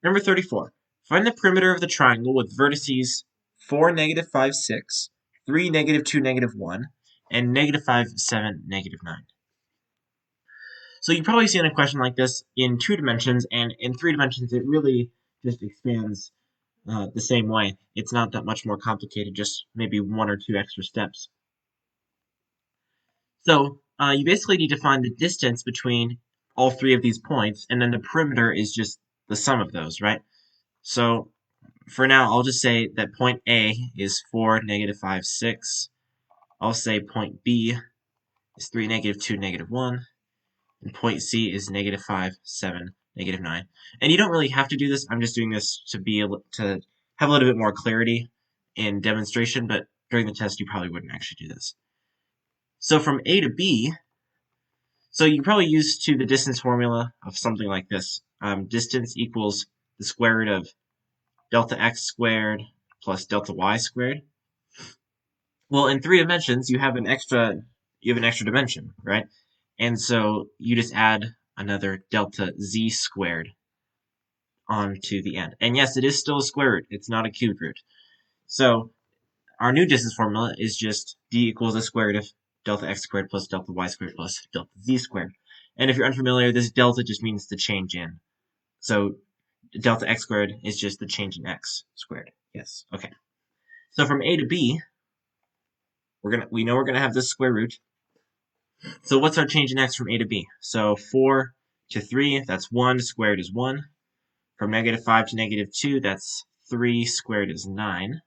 Number 34. Find the perimeter of the triangle with vertices 4, negative 5, 6, 3, negative 2, negative 1, and negative 5, 7, negative 9. So you've probably seen a question like this in 2 dimensions, and in 3 dimensions it really just expands the same way. It's not that much more complicated, just maybe 1 or 2 extra steps. So you basically need to find the distance between all 3 of these points, and then the perimeter is just the sum of those, right? So for now, I'll just say that point A is 4, negative 5, 6. I'll say point B is 3, negative 2, negative 1. And point C is negative 5, 7, negative 9. And you don't really have to do this. I'm just doing this to be able to have a little bit more clarity in demonstration, but during the test, you probably wouldn't actually do this. So from A to B, so you probably used to the distance formula of something like this. Distance equals the square root of delta x squared plus delta y squared. Well, in 3 dimensions, you have an extra dimension, right? And so you just add another delta z squared onto the end. And yes, it is still a square root. It's not a cubed root. So our new distance formula is just d equals the square root of delta x squared plus delta y squared plus delta z squared. And if you're unfamiliar, this delta just means the change in. So delta x squared is just the change in x squared. Yes, okay. So from A to B, we know we're gonna have this square root. So what's our change in x from A to B? So 4 to 3, that's 1, squared is 1. From negative 5 to negative 2, that's 3, squared is 9.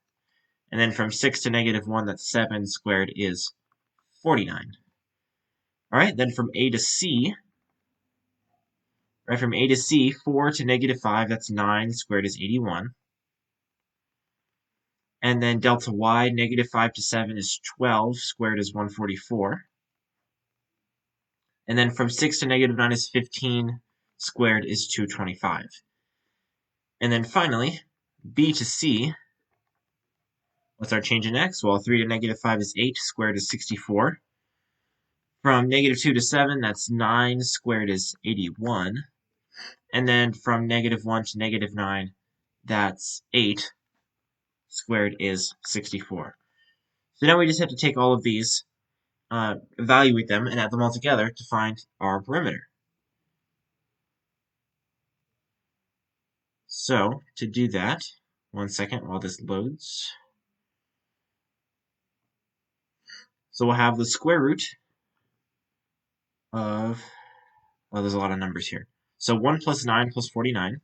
And then from 6 to negative 1, that's 7, squared is 49. All right, then from A to C, right, from A to C, 4 to negative 5, that's 9, squared is 81. And then delta y, negative 5 to 7 is 12, squared is 144. And then from 6 to negative 9 is 15, squared is 225. And then finally, B to C, what's our change in x? Well, 3 to negative 5 is 8, squared is 64. From negative 2 to 7, that's 9, squared is 81. And then from negative 1 to negative 9, that's 8, squared is 64. So now we just have to take all of these, evaluate them, and add them all together to find our perimeter. So to do that, 1 second while this loads. So we'll have the square root of, well, there's a lot of numbers here. So 1 plus 9 plus 49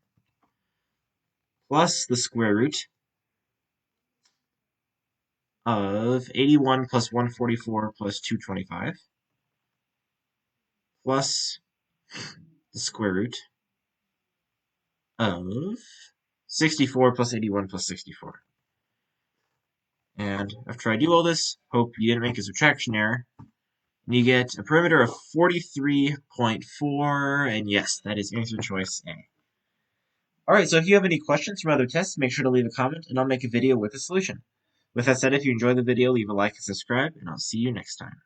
plus the square root of 81 plus 144 plus 225 plus the square root of 64 plus 81 plus 64. And after I do all this, hope you didn't make a subtraction error. And you get a perimeter of 43.4, and yes, that is answer choice A. Alright, so if you have any questions from other tests, make sure to leave a comment, and I'll make a video with a solution. With that said, if you enjoyed the video, leave a like and subscribe, and I'll see you next time.